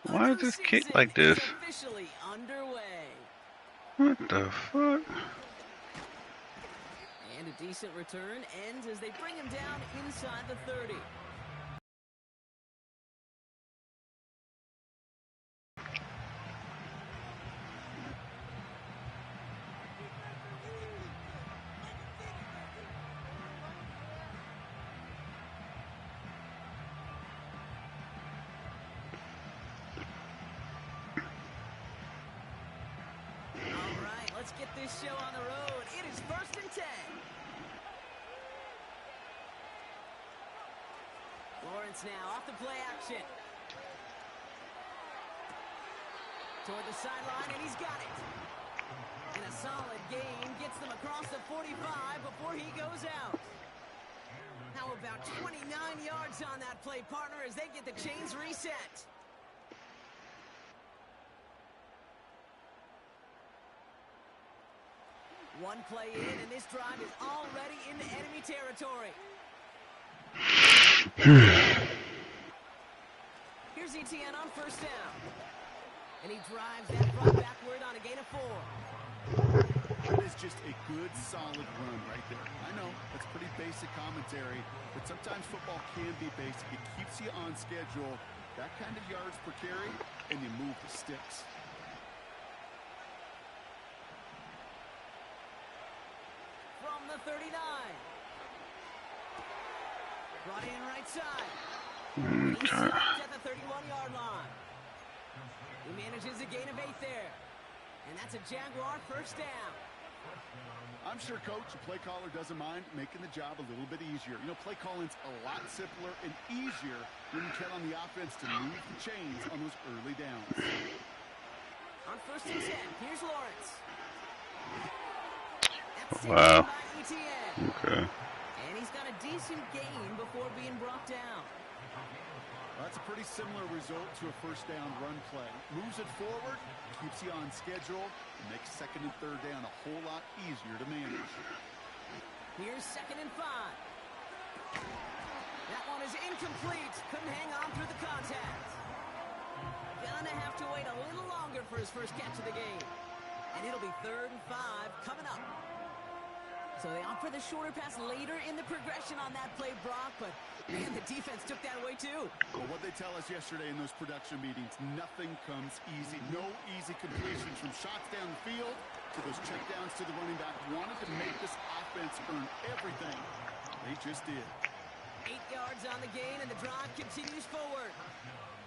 Why is this kick like this? What the fuck? And a decent return ends as they bring him down inside the 30. Let's get this show on the road. It is 1st and 10. Lawrence now off the play action. Toward the sideline, and he's got it. And a solid gain gets them across the 45 before he goes out. How about 29 yards on that play, partner, as they get the chains reset. One play in, and this drive is already into enemy territory. Here's ETN on 1st down. And he drives that run backward on a gain of 4. That is just a good, solid run right there. I know, that's pretty basic commentary, but sometimes football can be basic. It keeps you on schedule, that kind of yards per carry, and you move the sticks. The 39. Brought in right side. He's stopped at the 31-yard line. He manages a gain of 8 there. And that's a Jaguar 1st down. I'm sure, Coach, the play caller doesn't mind making the job a little bit easier. You know, play calling's a lot simpler and easier when you count on the offense to move the chains on those early downs. On 1st and 10, here's Lawrence. Wow. Okay. And he's got a decent gain before being brought down. Well, that's a pretty similar result to a 1st down run play. Moves it forward, keeps you on schedule, and makes 2nd and 3rd down a whole lot easier to manage. Here's 2nd and 5. That one is incomplete. Couldn't hang on through the contact. Gonna have to wait a little longer for his first catch of the game. And it'll be 3rd and 5 coming up. So they opt for the shorter pass later in the progression on that play, Brock, but man, the defense took that away too. Well, what they tell us yesterday in those production meetings, nothing comes easy. No easy completions from shots down the field to those checkdowns to the running back. Wanted to make this offense earn everything. They just did. 8 yards on the gain, and the drive continues forward.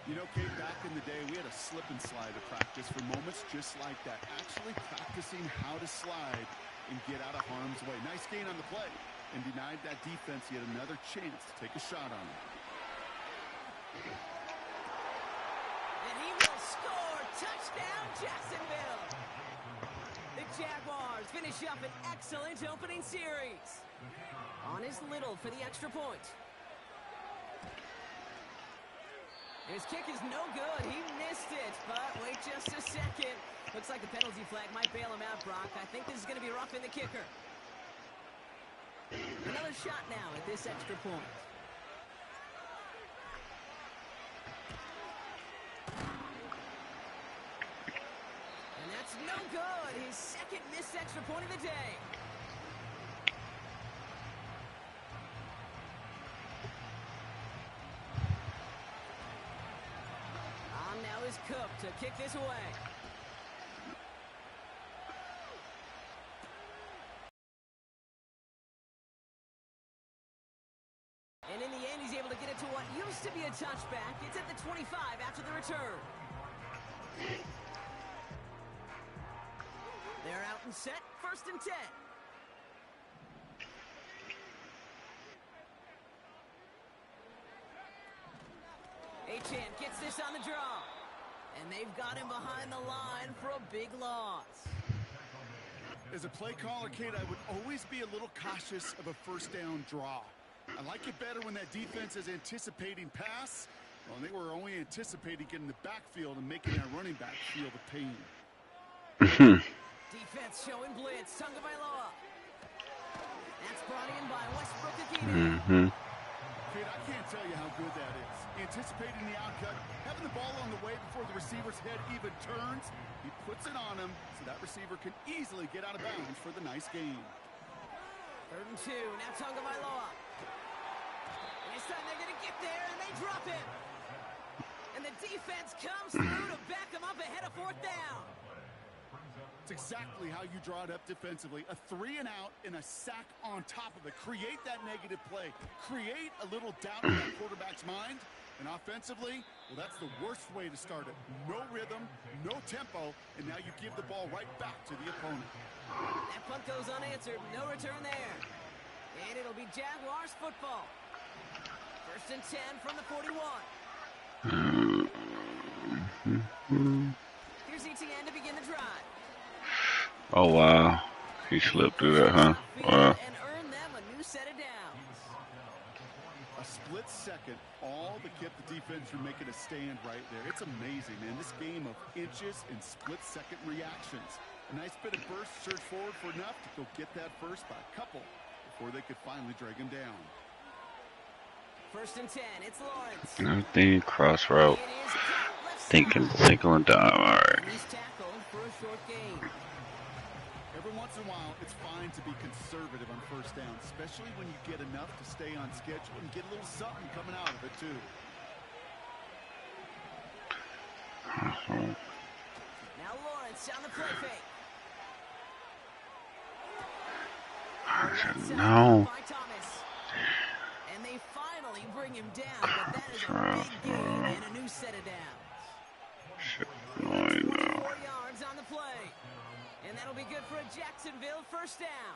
You know, Kate, back in the day, we had a slip and slide to practice for moments just like that. Actually practicing how to slide and get out of harm's way. Nice gain on the play, and denied that defense yet another chance to take a shot on him. And he will score. Touchdown, Jacksonville. The Jaguars finish up an excellent opening series. On his Little for the extra point. His kick is no good. He missed it, but wait just a second. Looks like the penalty flag might bail him out, Brock. I think this is going to be roughing the kicker. Another shot now at this extra point. And that's no good. His 2nd missed extra point of the day. Now is Cook to kick this away. And in the end, he's able to get it to what used to be a touchback. It's at the 25 after the return. They're out and set, 1st and 10. Achan gets this on the draw. And they've got him behind the line for a big loss. As a play caller, Kate, I would always be a little cautious of a 1st down draw. I like it better when that defense is anticipating pass. Well, they were only anticipating getting the backfield and making that running back feel the pain. Defense showing blitz. Tagovailoa. That's brought in by Westbrook-Akine. Mm-hmm. Kid, I can't tell you how good that is. Anticipating the outcut, having the ball on the way before the receiver's head even turns. He puts it on him so that receiver can easily get out of bounds for the nice gain. 3rd and 2. Now Tagovailoa. And this time they're going to get there, and they drop it. And the defense comes through to back him up ahead of 4th down. It's exactly how you draw it up defensively. A 3 and out and a sack on top of it. Create that negative play. Create a little doubt in that quarterback's mind. And offensively, well, that's the worst way to start it. No rhythm, no tempo, and now you give the ball right back to the opponent. That punt goes unanswered. No return there. And it'll be Jaguars football. 1st and 10 from the 41. Here's ETN to begin the drive. Oh, wow. He slipped through that, huh? Wow. And earn them a new set of downs. A split second, all that kept the defense from making a stand right there. It's amazing, man. This game of inches and split-second reactions. A nice bit of burst, surge forward for enough to go get that first by a couple before they could finally drag him down. 1st and 10. It's Lawrence. Everything cross route. It is caught left Thinking and dime. All right. He's tackled for a short gain. Every once in a while, it's fine to be conservative on 1st down, especially when you get enough to stay on schedule and get a little something coming out of it, too. Now Lawrence on the play fake. No. By Thomas. And they finally bring him down, but that is a big gain and a new set of downs. Shit. Annoying 24 now. yards on the play. And that'll be good for a Jacksonville 1st down.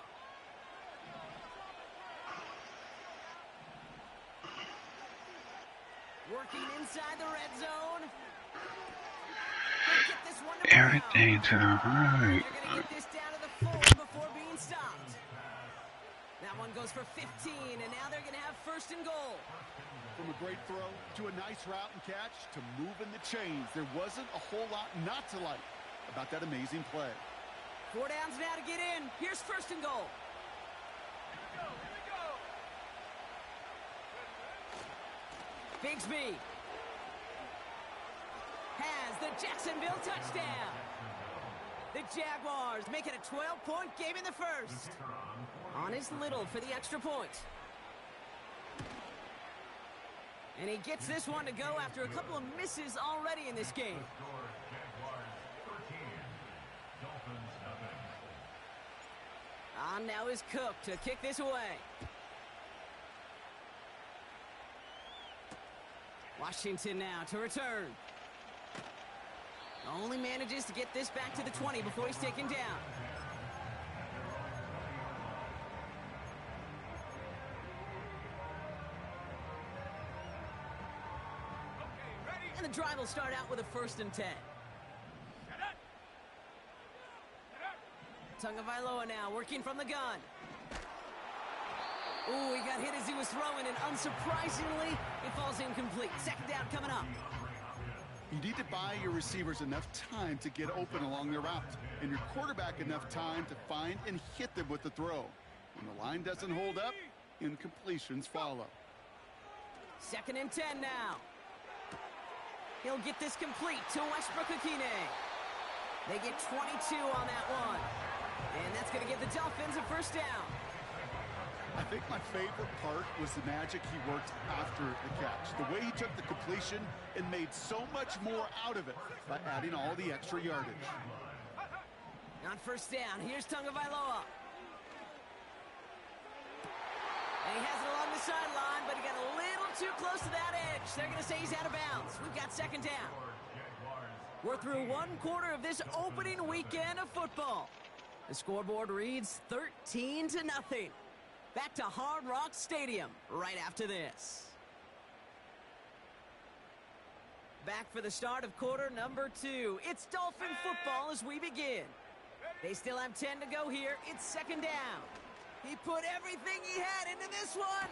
Working inside the red zone. They'll get this one to Everything to the Brown. right. They're going to get this down to the 4 before being stopped. That one goes for 15, and now they're going to have 1st and goal. From a great throw to a nice route and catch to moving the chains, there wasn't a whole lot not to like about that amazing play. 4 downs now to get in. Here's 1st and goal. Bigsby has the Jacksonville touchdown. The Jaguars make it a 12-point game in the 1st. On is Little for the extra point. And he gets this one to go after a couple of misses already in this game. On now is Cook to kick this away. Washington now to return. Only manages to get this back to the 20 before he's taken down. And the drive will start out with a 1st and 10. Tagovailoa now working from the gun. Ooh, he got hit as he was throwing, and unsurprisingly, it falls incomplete. 2nd down coming up. You need to buy your receivers enough time to get open along their route, and your quarterback enough time to find and hit them with the throw. When the line doesn't hold up, incompletions follow. 2nd and 10 now. He'll get this complete to Westbrook-Akine. They get 22 on that one. And that's going to give the Dolphins a 1st down. I think my favorite part was the magic he worked after the catch. The way he took the completion and made so much more out of it by adding all the extra yardage. On 1st down, here's Tagovailoa. And he has it along the sideline, but he got a little too close to that edge. They're going to say he's out of bounds. We've got 2nd down. We're through 1/4 of this opening weekend of football. The scoreboard reads 13-0. Back to Hard Rock Stadium right after this. Back for the start of quarter number 2. It's Dolphin football as we begin. They still have 10 to go here. It's 2nd down. He put everything he had into this one.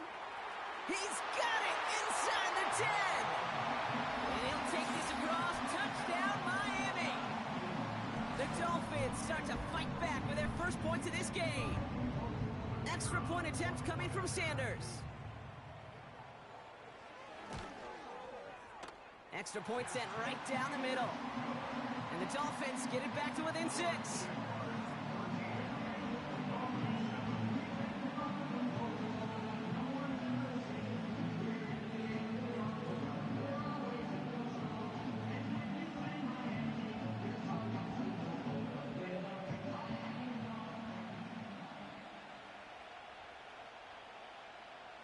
He's got it inside the 10. And he'll take this across. Touchdown, Miami. The Dolphins start to fight back with their first points of this game. Extra point attempt coming from Sanders. Extra point sent right down the middle. And the Dolphins get it back to within 6.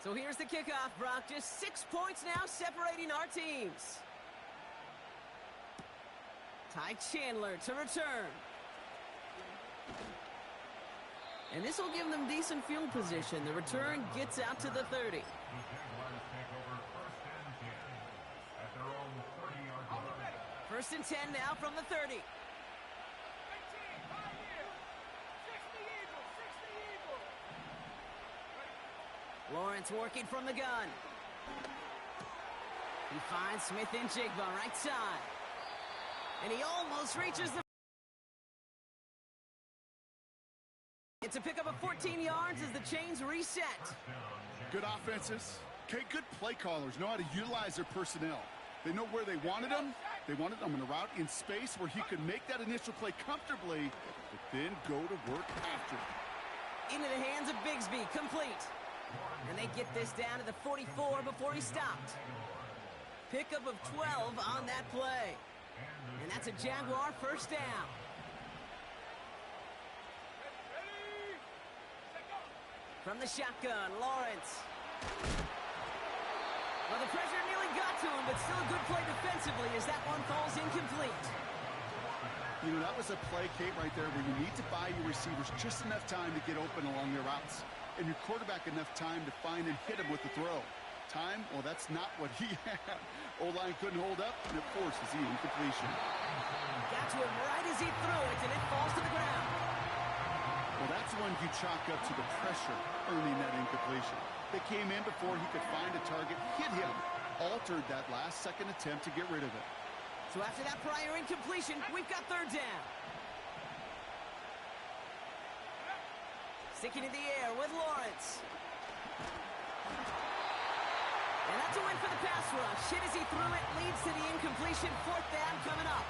So here's the kickoff, Brock. Just 6 points now separating our teams. Ty Chandler to return. And this will give them decent field position. The return gets out to the 30. First and 10 now from the 30. Lawrence working from the gun. He finds Smith and Jigba right side. And he almost reaches the... It's a pickup of 14 yards as the chains reset. Good offenses. Okay, good play callers know how to utilize their personnel. They know where they wanted them. They wanted them in a route in space where he could make that initial play comfortably, but then go to work after. Into the hands of Bigsby, complete. And they get this down to the 44 before he stopped. Pickup of 12 on that play. And that's a Jaguar first down. From the shotgun, Lawrence. Well, the pressure nearly got to him, but still a good play defensively as that one falls incomplete. You know, that was a play, Kate, right there where you need to buy your receivers just enough time to get open along their routes. And your quarterback enough time to find and hit him with the throw. Time? Well, that's not what he had. O-line couldn't hold up, and it forces the incompletion. Got to him right as he threw it, and it falls to the ground. Well, that's one you chalk up to the pressure earning that incompletion. They came in before he could find a target, hit him, altered that last-second attempt to get rid of it. So after that prior incompletion, we've got third down. Sticking in the air with Lawrence. And that's a win for the pass rush. Hit as he threw it, leads to the incompletion. Fourth down coming up.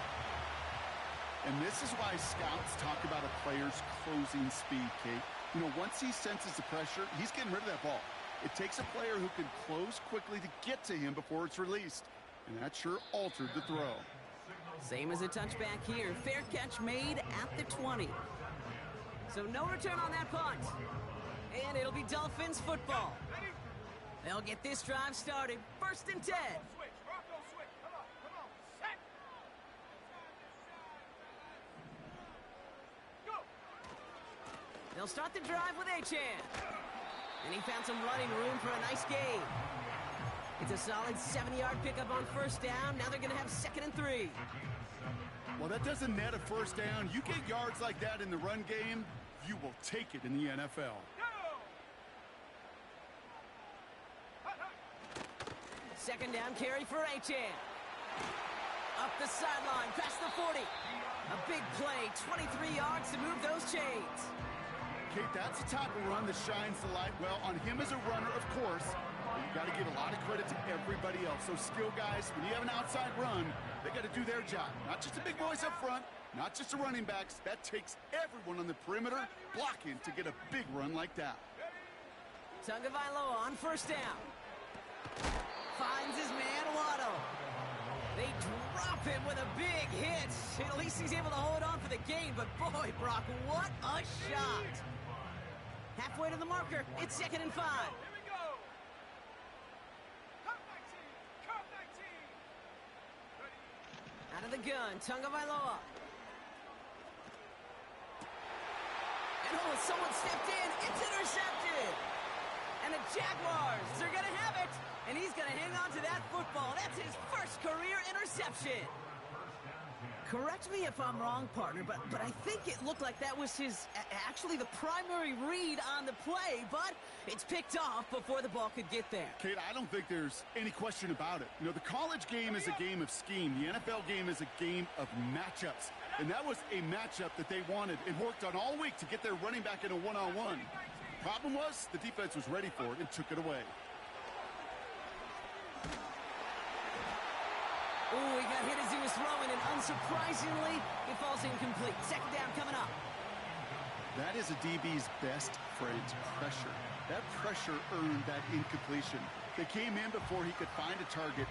And this is why scouts talk about a player's closing speed, Kate. You know, once he senses the pressure, he's getting rid of that ball. It takes a player who can close quickly to get to him before it's released. And that sure altered the throw. Same as a touchback here. Fair catch made at the 20. So no return on that punt. And it'll be Dolphins football. They'll get this drive started. First and 10. They'll start the drive with Achan. And he found some running room for a nice gain. It's a solid 7-yard pickup on first down. Now they're going to have 2nd and 3. Well, that doesn't net a first down. You get yards like that in the run game, you will take it in the NFL. Second down carry for Achan. Up the sideline, past the 40. A big play, 23 yards to move those chains. Kate, that's the type of run that shines the light well on him as a runner, of course. But you got to give a lot of credit to everybody else. Those skill guys, when you have an outside run, they got to do their job. Not just the big boys up front, not just the running backs. That takes everyone on the perimeter blocking to get a big run like that. Tagovailoa on first down. Finds his man, Waddle. They drop him with a big hit. At least he's able to hold on for the gain, but boy, Brock, what a shot. Halfway to the marker, it's 2nd and 5. Here we go. Cut 19. Out of the gun, Tagovailoa. And oh, someone stepped in. It's intercepted. And the Jaguars, they're going to have it. And he's going to hang on to that football. That's his first career interception. Correct me if I'm wrong, partner, but I think it looked like that was his, actually the primary read on the play, but it's picked off before the ball could get there. Kate, I don't think there's any question about it. You know, the college game is a game of scheme. The NFL game is a game of matchups. And that was a matchup that they wanted and worked on all week to get their running back in a one-on-one. Problem was, the defense was ready for it and took it away. Oh, he got hit as he was throwing, and unsurprisingly, it falls incomplete. Second down coming up. That is a DB's best friend, pressure. That pressure earned that incompletion. They came in before he could find a target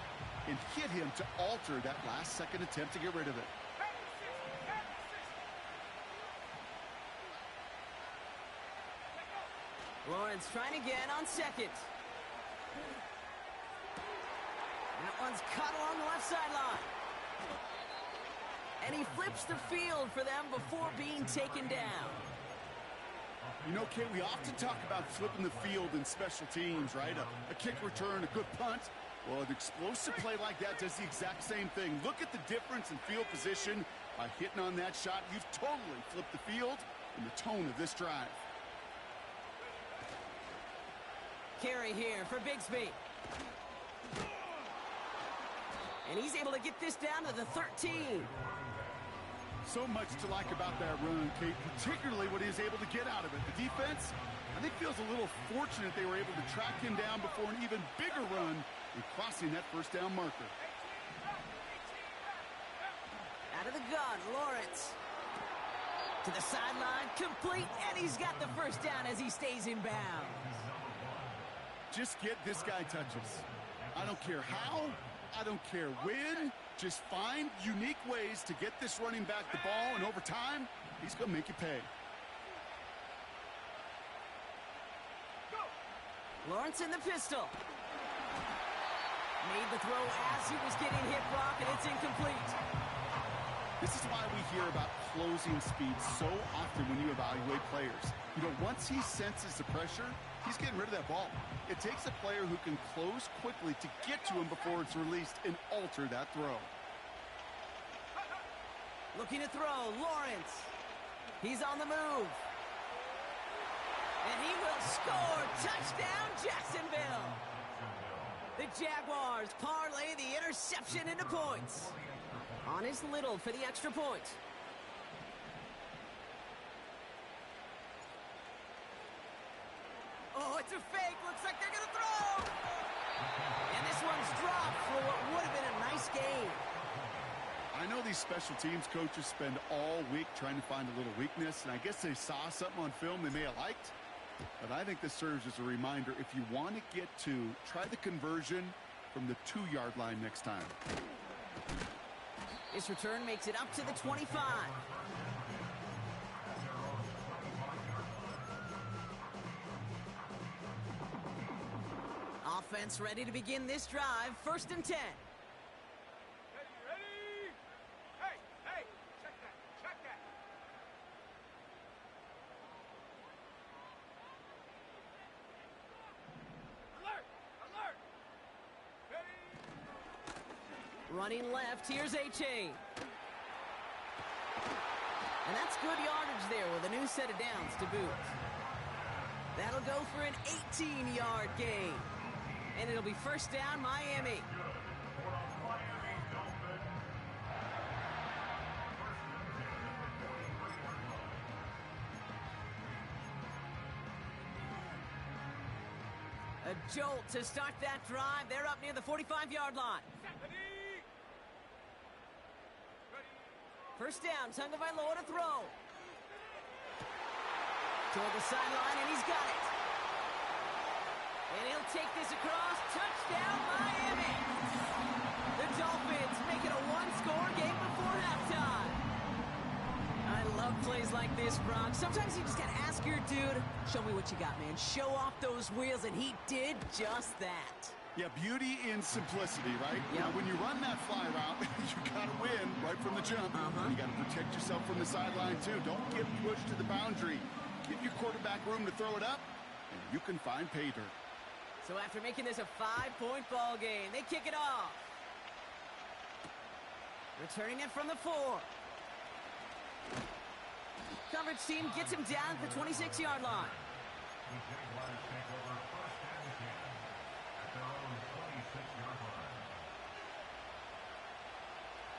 and hit him to alter that last-second attempt to get rid of it. Lawrence trying again on second. That one's caught along the left sideline. And he flips the field for them before being taken down. You know, Kate, we often talk about flipping the field in special teams, right? A kick return, a good punt. Well, an explosive play like that does the exact same thing. Look at the difference in field position. By hitting on that shot, you've totally flipped the field and the tone of this drive. Carry here for Bigsby. And he's able to get this down to the 13. So much to like about that run, Kate, particularly what he was able to get out of it. The defense, I think, feels a little fortunate they were able to track him down before an even bigger run in crossing that first down marker. Out of the gun, Lawrence. To the sideline, complete, and he's got the first down as he stays in bounds. Just get this guy touches. I don't care how, I don't care when. Just find unique ways to get this running back the ball, and over time, he's going to make you pay. Lawrence in the pistol. Made the throw as he was getting hit, Brock, and it's incomplete. This is why we hear about closing speed so often when you evaluate players. You know, once he senses the pressure, he's getting rid of that ball. It takes a player who can close quickly to get to him before it's released and alter that throw. Looking to throw, Lawrence. He's on the move. And he will score. Touchdown, Jacksonville. The Jaguars parlay the interception into points. On his Little for the extra point. Oh, it's a fake. Looks like they're going to throw. And this one's dropped for what would have been a nice game. I know these special teams coaches spend all week trying to find a little weakness, and I guess they saw something on film they may have liked. But I think this serves as a reminder, if you want to get two, try the conversion from the 2-yard line next time. This return makes it up to the 25. Offense ready to begin this drive. 1st and 10. Ready? Hey, check that. Alert! Ready? Running left, here's A-Chain. And that's good yardage there with a new set of downs to boot. That'll go for an 18-yard gain. And it'll be 1st down, Miami. A jolt to start that drive. They're up near the 45-yard line. First down, Tagovailoa to throw. Toward the sideline, and he's got it. And he'll take this across. Touchdown, Miami. The Dolphins make it a one-score game before halftime. I love plays like this, Brock. Sometimes you just got to ask your dude, show me what you got, man. Show off those wheels, and he did just that. Yeah, beauty in simplicity, right? Yep. Now, when you run that fly route, you got to win right from the jump. You got to protect yourself from the sideline, too. Don't get pushed to the boundary. Give your quarterback room to throw it up, and you can find pay dirt. So after making this a 5-point ball game, they kick it off. Returning it from the 4. Coverage team gets him down at the 26-yard line.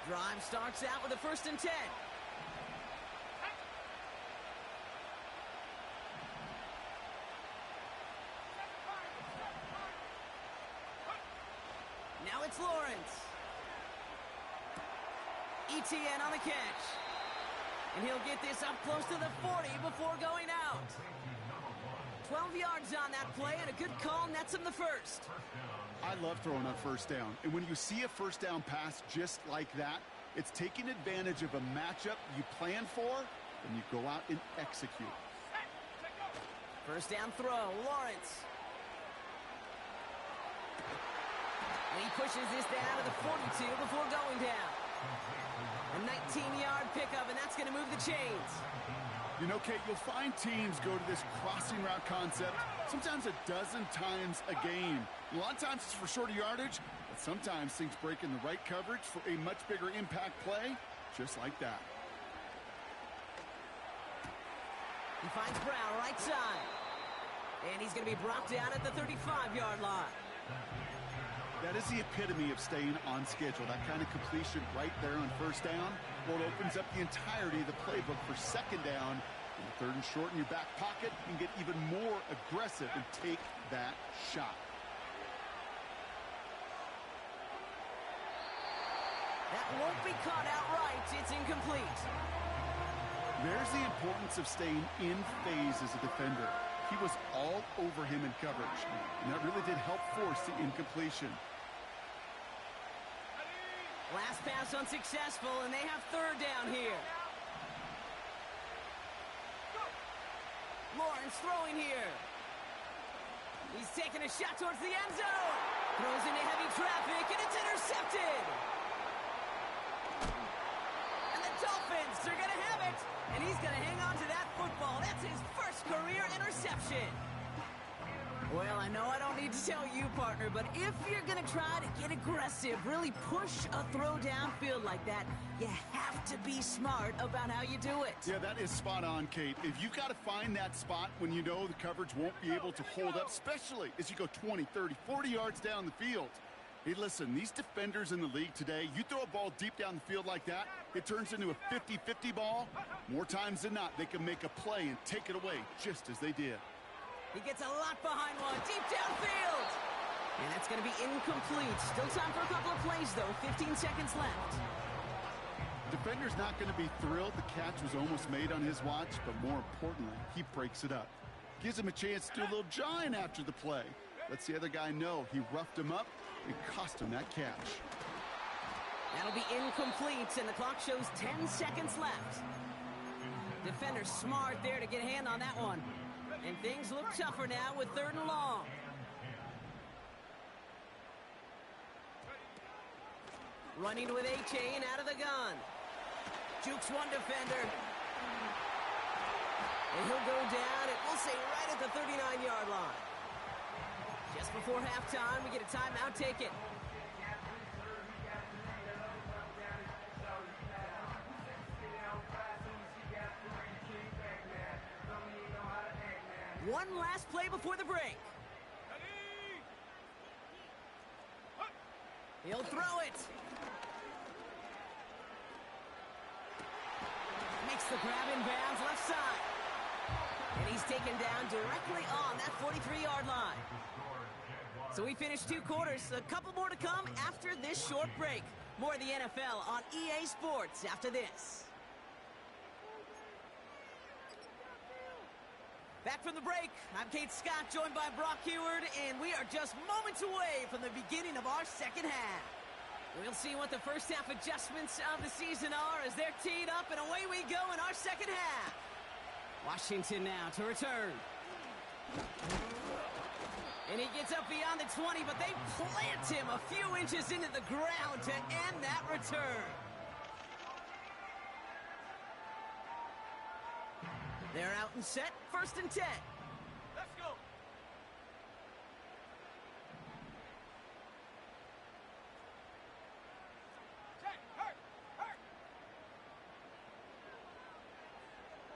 Drive starts out with a 1st and 10. Now it's Lawrence. ETN on the catch. And he'll get this up close to the 40 before going out. 12 yards on that play, and a good call nets him the first. I love throwing on first down. And when you see a first down pass just like that, it's taking advantage of a matchup you plan for, and you go out and execute. First down throw, Lawrence. And he pushes this down to the 42 before going down. A 19-yard pickup, and that's going to move the chains. You know, Kate, you'll find teams go to this crossing route concept sometimes a dozen times a game. A lot of times it's for shorter yardage, but sometimes things break in the right coverage for a much bigger impact play, just like that. He finds Brown right side. And he's going to be brought down at the 35-yard line. That is the epitome of staying on schedule. That kind of completion right there on first down. Well, it opens up the entirety of the playbook for second down. And third and short in your back pocket, you can get even more aggressive and take that shot. That won't be caught outright. It's incomplete. There's the importance of staying in phase as a defender. He was all over him in coverage, and that really did help force the incompletion. Last pass unsuccessful, and they have third down here. Lawrence throwing here. He's taking a shot towards the end zone. Throws into heavy traffic, and it's intercepted. And the Dolphins are going to have it. And he's going to hang on to that football. That's his first career interception. Well, I know I don't need to tell you, partner, but if you're going to try to get aggressive, really push a throw downfield like that, you have to be smart about how you do it. Yeah, that is spot on, Kate. If you've got to find that spot when you know the coverage won't be able to hold up, especially as you go 20, 30, 40 yards down the field. Hey, listen, these defenders in the league today, you throw a ball deep down the field like that, it turns into a 50-50 ball. More times than not, they can make a play and take it away just as they did. He gets a lot behind one, deep downfield. And that's going to be incomplete. Still time for a couple of plays, though. 15 seconds left. Defender's not going to be thrilled the catch was almost made on his watch, but more importantly, he breaks it up. Gives him a chance to do a little jawing after the play. Lets the other guy know he roughed him up and cost him that catch. That'll be incomplete, and the clock shows 10 seconds left. Defender smart there to get a hand on that one. And things look tougher now with third and long. Running with A-Chain out of the gun. Jukes one defender. And he'll go down, and we'll say right at the 39-yard line. Just before halftime, we get a timeout taken. One last play before the break. He'll throw it. Makes the grab in bounds left side. And he's taken down directly on that 43-yard line. So we finished 2 quarters. A couple more to come after this short break. More of the NFL on EA Sports after this. Back from the break, I'm Kate Scott, joined by Brock Heward, and we are just moments away from the beginning of our second half. We'll see what the first half adjustments of the season are as they're teed up, and away we go in our second half. Washington now to return. And he gets up beyond the 20, but they plant him a few inches into the ground to end that return. They're out and set, 1st and 10. Let's go. Check, hurt.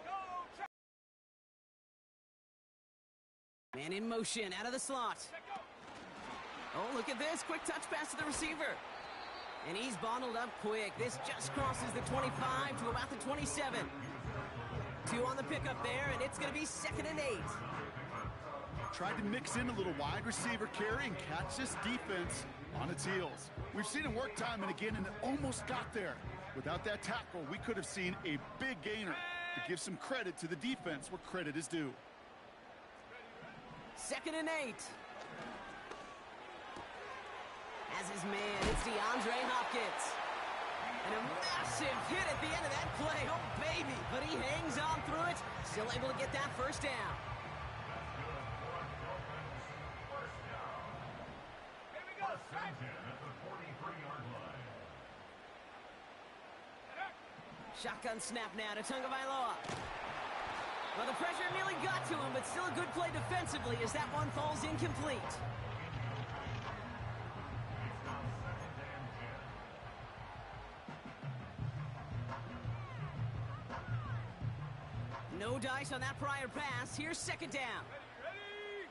Go, check. Man in motion, out of the slot. Oh, look at this, quick touch pass to the receiver. And he's bundled up quick. This just crosses the 25 to about the 27. 2 on the pickup there, and it's going to be 2nd and 8. Tried to mix in a little wide receiver carry and catch this defense. On its heels. We've seen him work time and again, and it almost got there. Without that tackle, we could have seen a big gainer. To give some credit to the defense where credit is due. 2nd and 8. As his man, it's DeAndre Hopkins. And a massive hit at the end of that play. Oh, baby. But he hangs on through it. Still able to get that first down. Here we go. Shotgun snap now to Tagovailoa. Well, the pressure nearly got to him, but still a good play defensively as that one falls incomplete. No dice on that prior pass. Here's 2nd down. Ready?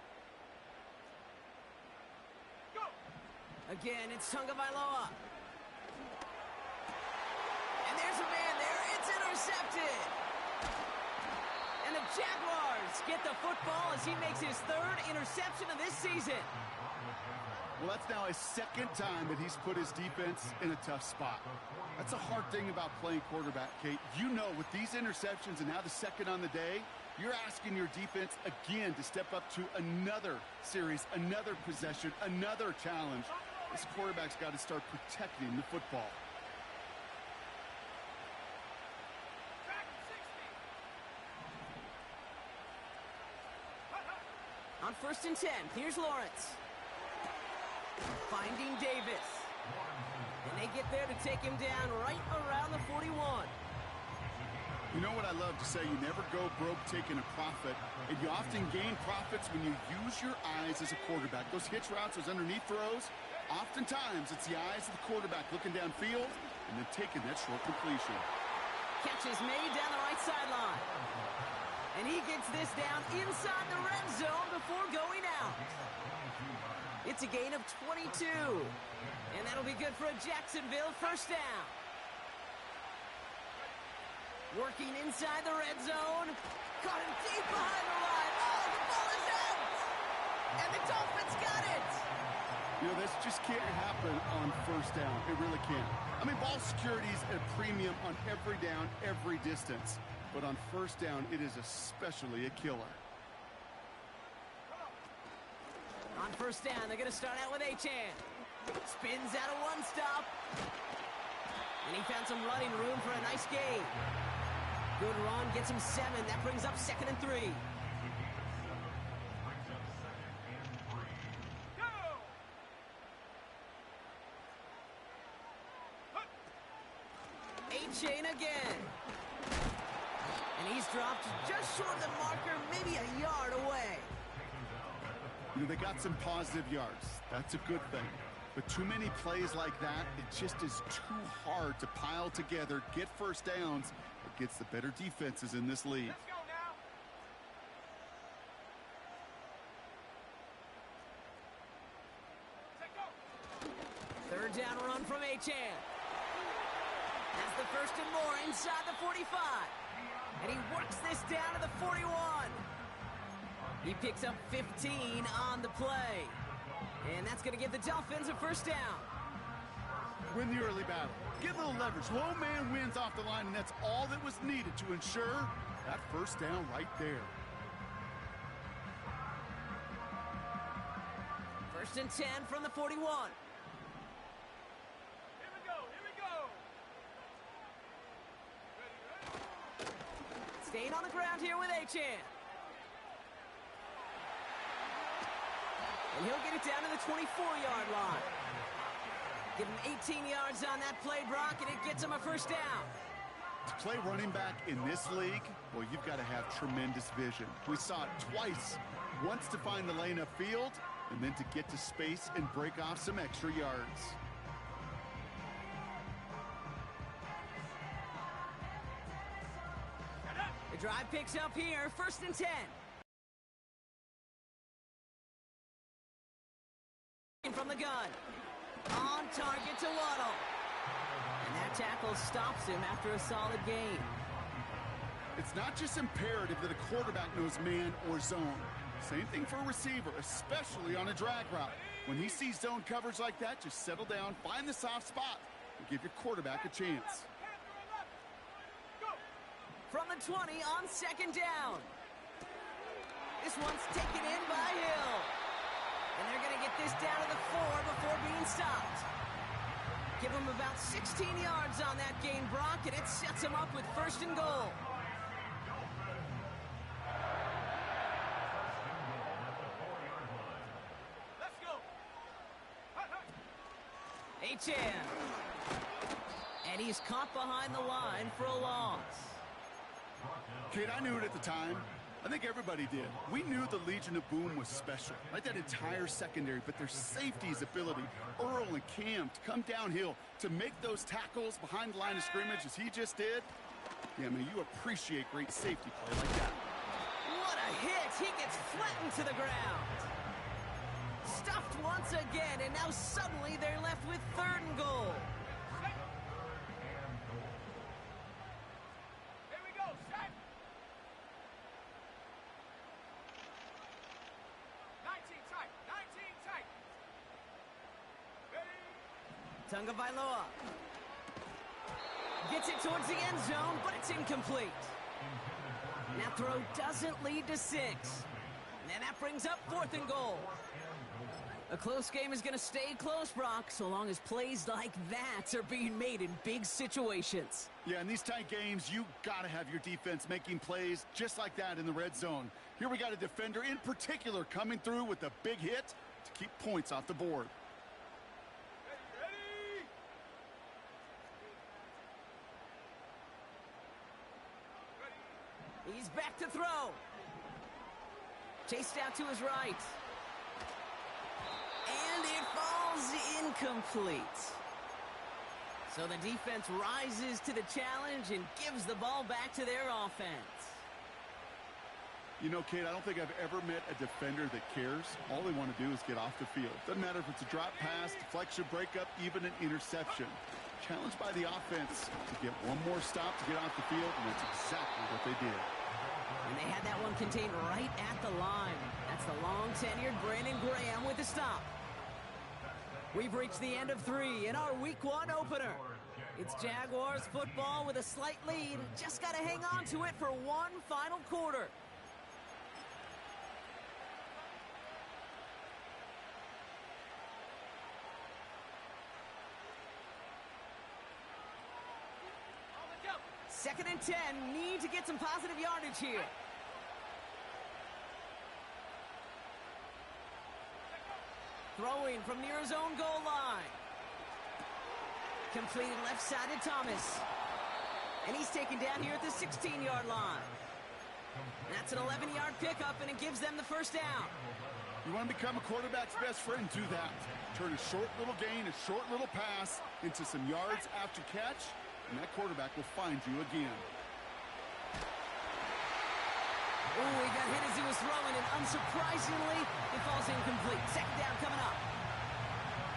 Go. Again, it's Tagovailoa. And there's a man there. It's intercepted. And the Jaguars get the football as he makes his 3rd interception of this season. Well, that's now his 2nd time that he's put his defense in a tough spot. That's a hard thing about playing quarterback, Kate. You know, with these interceptions and now the 2nd on the day, you're asking your defense again to step up to another series, another possession, another challenge. This quarterback's got to start protecting the football. Back 60. On 1st and 10, here's Lawrence. Finding Davis. And they get there to take him down right around the 41. You know what I love to say? You never go broke taking a profit, and you often gain profits when you use your eyes as a quarterback. Those hitch routes, those underneath throws, oftentimes it's the eyes of the quarterback looking downfield and then taking that short completion. Catch is made down the right sideline. And he gets this down inside the red zone before going out. It's a gain of 22. And that'll be good for a Jacksonville first down. Working inside the red zone. Caught him deep behind the line. Oh, the ball is out! And the Dolphins got it! You know, this just can't happen on 1st down. It really can't. I mean, ball security's at a premium on every down, every distance. But on 1st down, it is especially a killer. On 1st down, they're going to start out with Achane. Spins out of one stop. And he found some running room for a nice gain. Good run, gets him 7. That brings up 2nd and 3. Go. Achane again. And he's dropped just short of the marker, maybe a yard away. You know, they got some positive yards. That's a good thing. But too many plays like that, it just is too hard to pile together, get first downs against the better defenses in this league. Let's go now. Set go. 3rd down run from Achane. That's the 1st and more inside the 45. And he works this down to the 41. He picks up 15 on the play. And that's going to give the Dolphins a first down. Win the early battle. Get a little leverage. Low man wins off the line, and that's all that was needed to ensure that first down right there. 1st and 10 from the 41. Here we go. Here we go. Ready. Staying on the ground here with Achane. And he'll get it down to the 24-yard line. Give him 18 yards on that play, Brock, and it gets him a first down. To play running back in this league, well, you've got to have tremendous vision. We saw it twice. Once to find the lane upfield, and then to get to space and break off some extra yards. The drive picks up here, 1st and 10. From the gun. On target to Waddle. And that tackle stops him after a solid gain. It's not just imperative that a quarterback knows man or zone. Same thing for a receiver, especially on a drag route. When he sees zone coverage like that, just settle down, find the soft spot, and give your quarterback a chance. From the 20 on second down. This one's taken in by Hill. And they're going to get this down to the 4 before being stopped. Give him about 16 yards on that gain, Brock, and it sets him up with first and goal. Let's go. H.N. And he's caught behind the line for a loss. Kid, I knew it at the time. I think everybody did. We knew the Legion of Boom was special, like that entire secondary, but their safety's ability, Earl and Cam, to come downhill, to make those tackles behind the line of scrimmage as he just did. Yeah, man, you appreciate great safety play like that. What a hit! He gets flattened to the ground. Stuffed once again, and now suddenly they're left with third and goal. Here we go, set. 19 tight, 19 tight. Ready? Tunga Vailoa gets it towards the end zone, but it's incomplete. That throw doesn't lead to 6. And that brings up fourth and goal. A close game is going to stay close, Brock, so long as plays like that are being made in big situations. Yeah, in these tight games, you got to have your defense making plays just like that in the red zone. Here we got a defender in particular coming through with a big hit to keep points off the board. Ready? He's back to throw. Chased out to his right. And it falls incomplete. So the defense rises to the challenge and gives the ball back to their offense. You know, Kate, I don't think I've ever met a defender that cares. All they want to do is get off the field. Doesn't matter if it's a drop pass, deflection, breakup, even an interception. Challenged by the offense to get one more stop to get off the field, and that's exactly what they did. And they had that one contained right at the line. That's the long-tenured Brandon Graham with the stop. We've reached the end of 3 in our Week 1 opener. It's Jaguars football with a slight lead. Just got to hang on to it for one final quarter. On the jump. 2nd and 10, need to get some positive yardage here. Throwing from near his own goal line. Completed left side to Thomas. And he's taken down here at the 16-yard line. That's an 11-yard pickup, and it gives them the first down. You want to become a quarterback's best friend? Do that. Turn a short little gain, a short little pass into some yards after catch, and that quarterback will find you again. Oh, he got hit as he was throwing, and unsurprisingly, it falls incomplete. Second down coming up.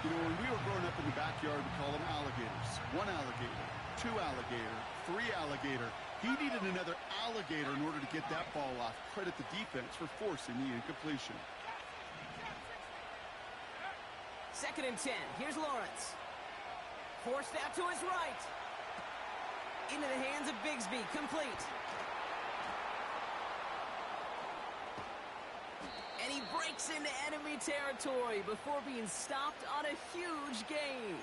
You know, when we were growing up in the backyard, we call them alligators. 1 alligator, 2 alligator, 3 alligator. He needed another alligator in order to get that ball off. Credit the defense for forcing the incompletion. 2nd and 10. Here's Lawrence. Forced out to his right. Into the hands of Bigsby. Complete. And he breaks into enemy territory before being stopped on a huge gain.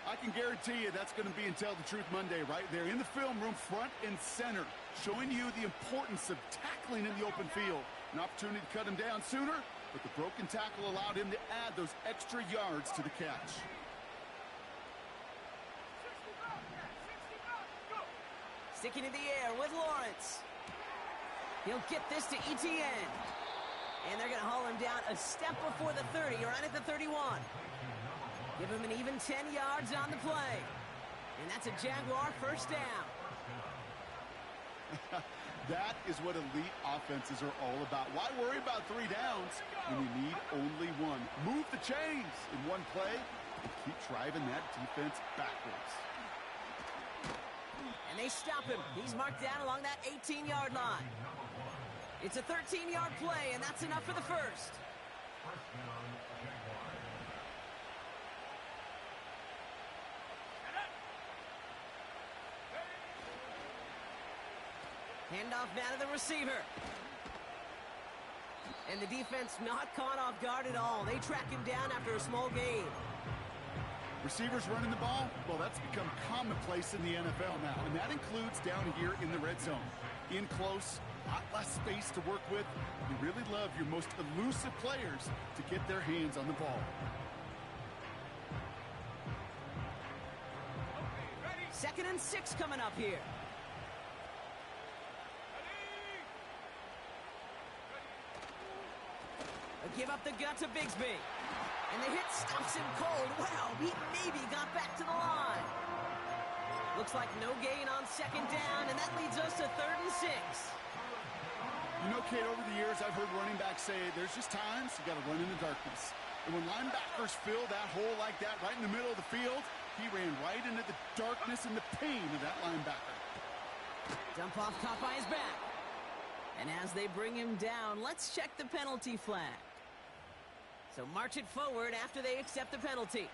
I can guarantee you that's going to be in Tell the Truth Monday right there in the film room, front and center, showing you the importance of tackling in the open field. An opportunity to cut him down sooner, but the broken tackle allowed him to add those extra yards to the catch. 60 go. Sticking in the air with Lawrence. He'll get this to ETN. And they're going to haul him down a step before the 30, right at the 31. Give him an even 10 yards on the play. And that's a Jaguar first down. That is what elite offenses are all about. Why worry about 3 downs when you need only 1? Move the chains in one play and keep driving that defense backwards. And they stop him. He's marked down along that 18-yard line. It's a 13-yard play, and that's enough for the first. Handoff now to the receiver. And the defense not caught off guard at all. They track him down after a small gain. Receivers running the ball, well, that's become commonplace in the NFL now, and that includes down here in the red zone. In close, a lot less space to work with. You really love your most elusive players to get their hands on the ball. Second and 6 coming up here. A give up the gut to Bigsby. And the hit stops him cold. Wow, he maybe got back to the line. Looks like no gain on second down, and that leads us to 3rd and 6. You know, Kate, over the years, I've heard running backs say there's just times you got to run in the darkness. And when linebackers fill that hole like that right in the middle of the field, he ran right into the darkness and the pain of that linebacker. Dump off caught by his back. And as they bring him down, let's check the penalty flag. So march it forward after they accept the penalty.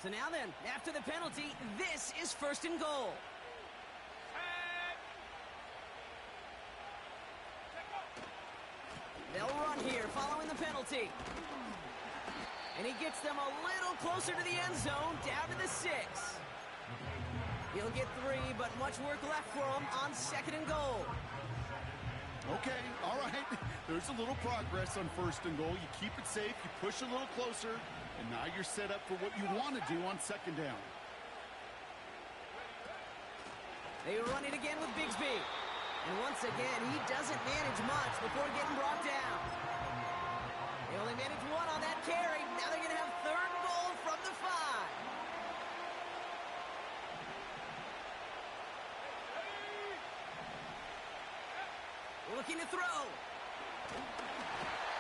So now then, after the penalty, this is 1st and goal. They'll run here following the penalty. And he gets them a little closer to the end zone, down to the 6. He'll get 3, but much work left for him on 2nd and goal. Okay, all right. There's a little progress on 1st and goal. You keep it safe, you push a little closer, and now you're set up for what you want to do on 2nd down. They run it again with Bigsby. And once again, he doesn't manage much before getting brought down. They only managed 1 on that carry. Now they're going to have 3rd and goal from the 5. Looking to throw.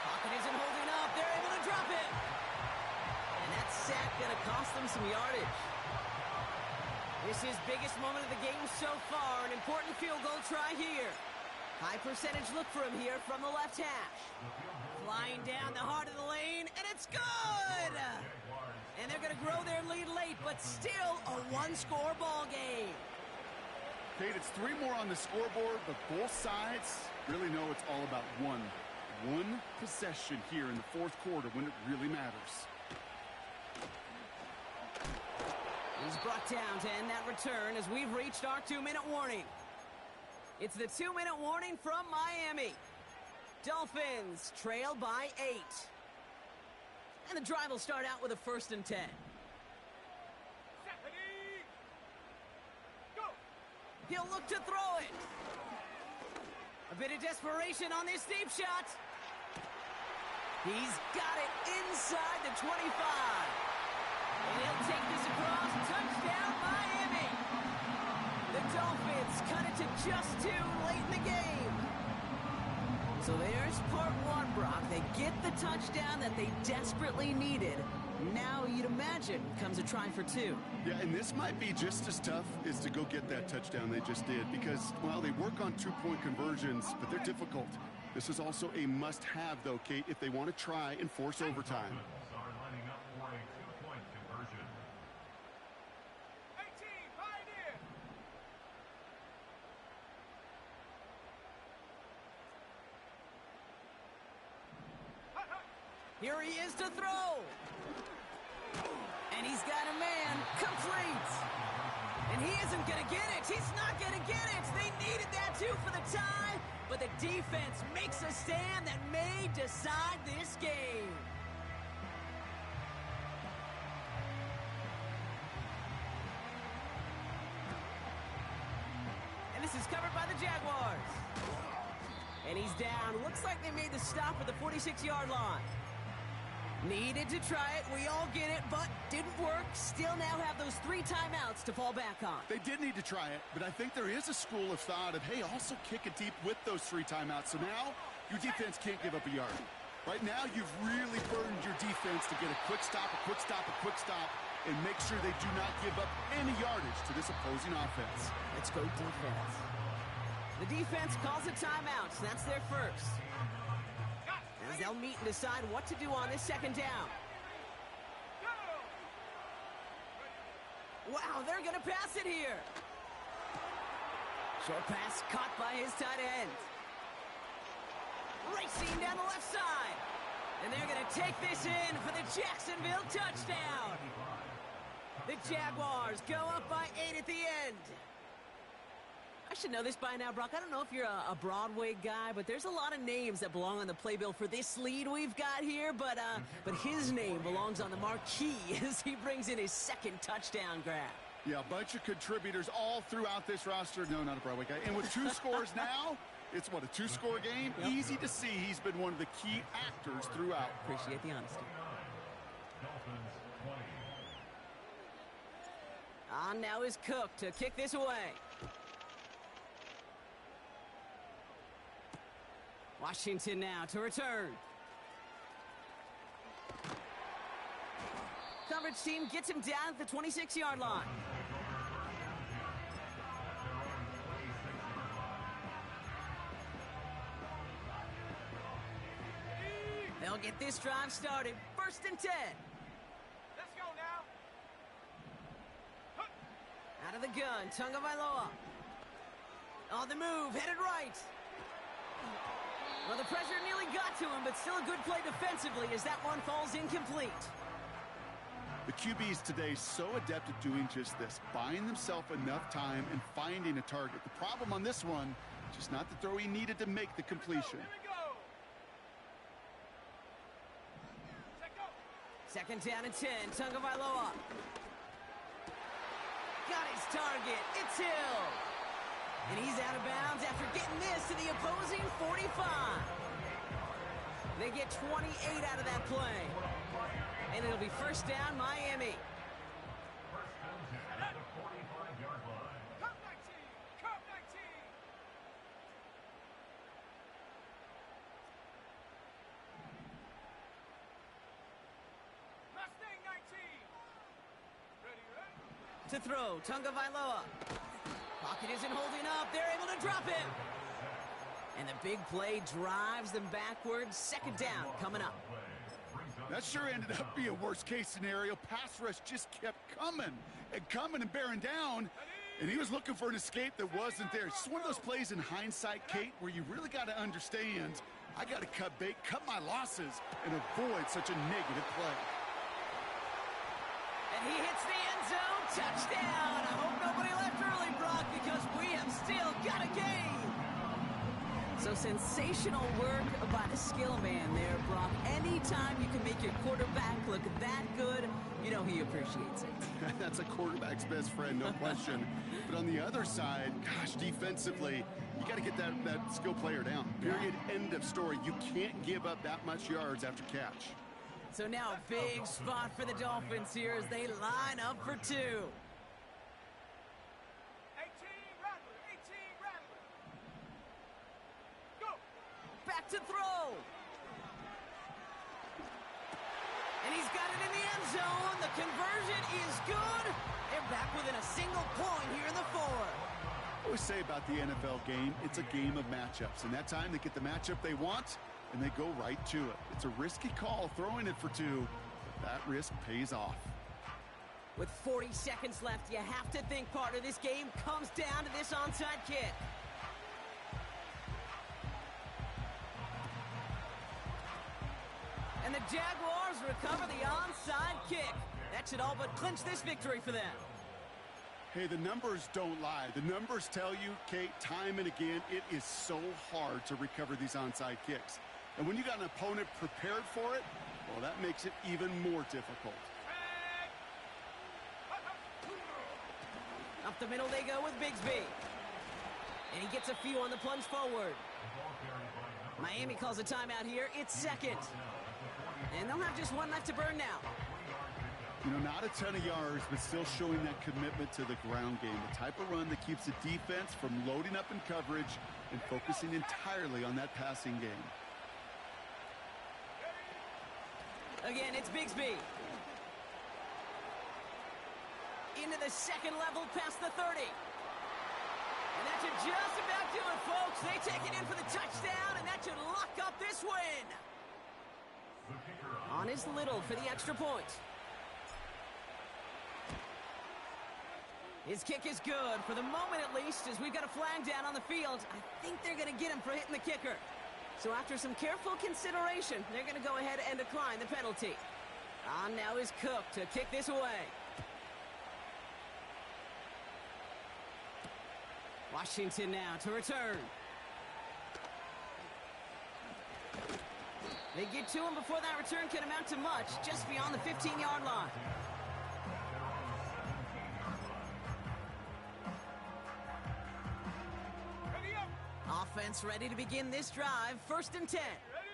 Pocket isn't holding up. They're able to drop it. And that sack going to cost them some yardage. This is biggest moment of the game so far. An important field goal try here. High percentage look for him here from the left hash. Flying down the heart of the lane, and it's good! And they're going to grow their lead late, but still a 1-score ball game. Kate, it's 3 more on the scoreboard, but both sides really know it's all about one possession here in the 4th quarter when it really matters. He's brought down to end that return as we've reached our 2-minute warning. It's the 2-minute warning from Miami. Dolphins trail by 8. And the drive will start out with a 1st and 10. He'll look to throw it. A bit of desperation on this deep shot. He's got it inside the 25. And he'll take this across. Touchdown, Miami. The Dolphins cut it to just 2 late in the game. So there's part 1, Brock. They get the touchdown that they desperately needed. Now, you'd imagine, comes a try for 2. Yeah, and this might be just as tough as to go get that touchdown they just did because, well, they work on 2-point conversions, but they're difficult. This is also a must-have, though, Kate, if they want to try and force overtime. Here he is to throw. And he's got a man complete. And he isn't going to get it. He's not going to get it. They needed that too for the tie. But the defense makes a stand that may decide this game. And this is covered by the Jaguars. And he's down. Looks like they made the stop at the 46-yard line. Needed to try it. We all get it, but didn't work. Still now have those 3 timeouts to fall back on. They did need to try it, but I think there is a school of thought of, hey, also kick it deep with those 3 timeouts. So now your defense can't give up a yard. Right now, you've really burdened your defense to get a quick stop, a quick stop, a quick stop. and make sure they do not give up any yardage to this opposing offense. Let's go defense. The defense calls a timeout. So that's their first. As they'll meet and decide what to do on this second down. Wow, they're going to pass it here. Short pass caught by his tight end. Racing down the left side. And they're going to take this in for the Jacksonville touchdown. The Jaguars go up by 8 at the end. I should know this by now, Brock. I don't know if you're a Broadway guy, but there's a lot of names that belong on the playbill for this lead we've got here. But his name belongs on the marquee as he brings in his second touchdown grab. Yeah, a bunch of contributors all throughout this roster. No, not a Broadway guy. And with 2 scores now, it's what, a 2-score game? Yep. Easy to see he's been one of the key actors throughout. Appreciate the honesty. On now is Cook to kick this away. Washington now to return. Coverage team gets him down at the 26-yard line. They'll get this drive started. 1st and 10. Let's go now. Out of the gun, Tagovailoa. On the move, headed right. Well, the pressure nearly got to him, but still a good play defensively as that one falls incomplete. The QBs today so adept at doing just this, buying themselves enough time and finding a target. The problem on this one, just not the throw he needed to make the completion. Here we go. Set go. 2nd down and 10, Tagovailoa. Got his target, it's Hill. And he's out of bounds after getting this to the opposing 45. They get 28 out of that play. And it'll be 1st down, Miami. Cup 19. Cup 19. Mustang 19. Ready? To throw, Tagovailoa. Pocket isn't holding up. They're able to drop him. And the big play drives them backwards. 2nd down coming up. That sure ended up being a worst-case scenario. Pass rush just kept coming and bearing down. And he was looking for an escape that wasn't there. It's just one of those plays in hindsight, Kate, where you really got to understand, I got to cut bait, cut my losses, and avoid such a negative play. And he hits the end zone. Touchdown. I hope nobody left early, Brock, because we have still got a game. So sensational work by the skill man there, Brock. Anytime you can make your quarterback look that good, you know he appreciates it. That's a quarterback's best friend, no question. But on the other side, gosh, defensively, you got to get that skill player down. Period. End of story. You can't give up that much yards after catch. So now a big spot for the Dolphins here as they line up for 2. 18 Rattler. 18 Rattler. Go. Back to throw. And he's got it in the end zone. The conversion is good. They're back within a single point here in the 4th. I always say about the NFL game, it's a game of matchups. And that time they get the matchup they want, and they go right to it. It's a risky call throwing it for 2, but that risk pays off. With 40 seconds left, you have to think part of this game comes down to this onside kick. And the Jaguars recover the onside kick. That should all but clinch this victory for them. Hey, the numbers don't lie. The numbers tell you, Kate, time and again, it is so hard to recover these onside kicks. And when you got an opponent prepared for it, well, that makes it even more difficult. Up the middle they go with Bigsby. And he gets a few on the plunge forward. Miami calls a timeout here. It's 2nd. And they'll have just 1 left to burn now. You know, not a ton of yards, but still showing that commitment to the ground game. The type of run that keeps the defense from loading up in coverage and focusing entirely on that passing game. Again, it's Bigsby. into the second level past the 30. And that should just about do it, folks. They take it in for the touchdown, and that should lock up this win. On is Little for the extra point. His kick is good, for the moment at least, as we've got a flag down on the field. I think they're going to get him for hitting the kicker. So after some careful consideration, they're going to go ahead and decline the penalty. On now is Cook to kick this away. Washington now to return. They get to him before that return can amount to much, just beyond the 15-yard line. Ready up. Offense ready to begin this drive. 1st and 10. Ready.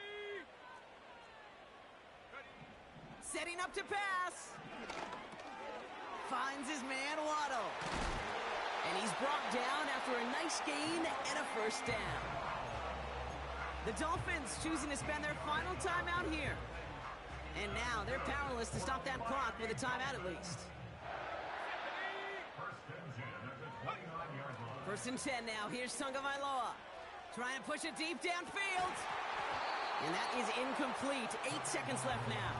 Setting up to pass. Finds his man, Waddle. And he's brought down after a nice gain and a 1st down. The Dolphins choosing to spend their final timeout here. And now they're powerless to stop that clock with a timeout at least. 1st and 10 now. Here's Tagovailoa. Trying to push it deep downfield. And that is incomplete. 8 seconds left now.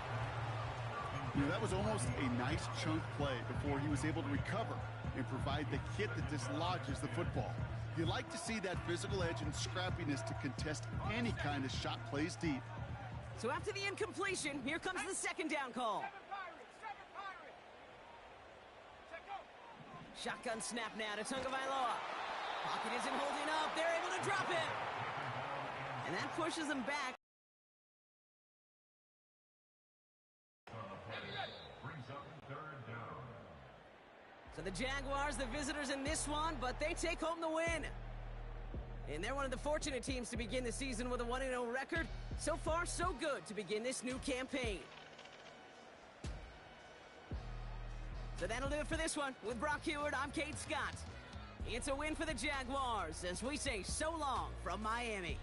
You know, that was almost a nice chunk play before he was able to recover and provide the hit that dislodges the football. You like to see that physical edge and scrappiness to contest any kind of shot plays deep. So after the incompletion, here comes the 2nd down call. 7 Pirates. Check go. Shotgun snap now to Tagovailoa. Pocket isn't holding up. They're able to drop him. And that pushes them back. So the Jaguars, the visitors in this one, but they take home the win. And they're one of the fortunate teams to begin the season with a 1-0 record. So far, so good to begin this new campaign. So that'll do it for this one. With Brock Heward, I'm Kate Scott. It's a win for the Jaguars as we say so long from Miami.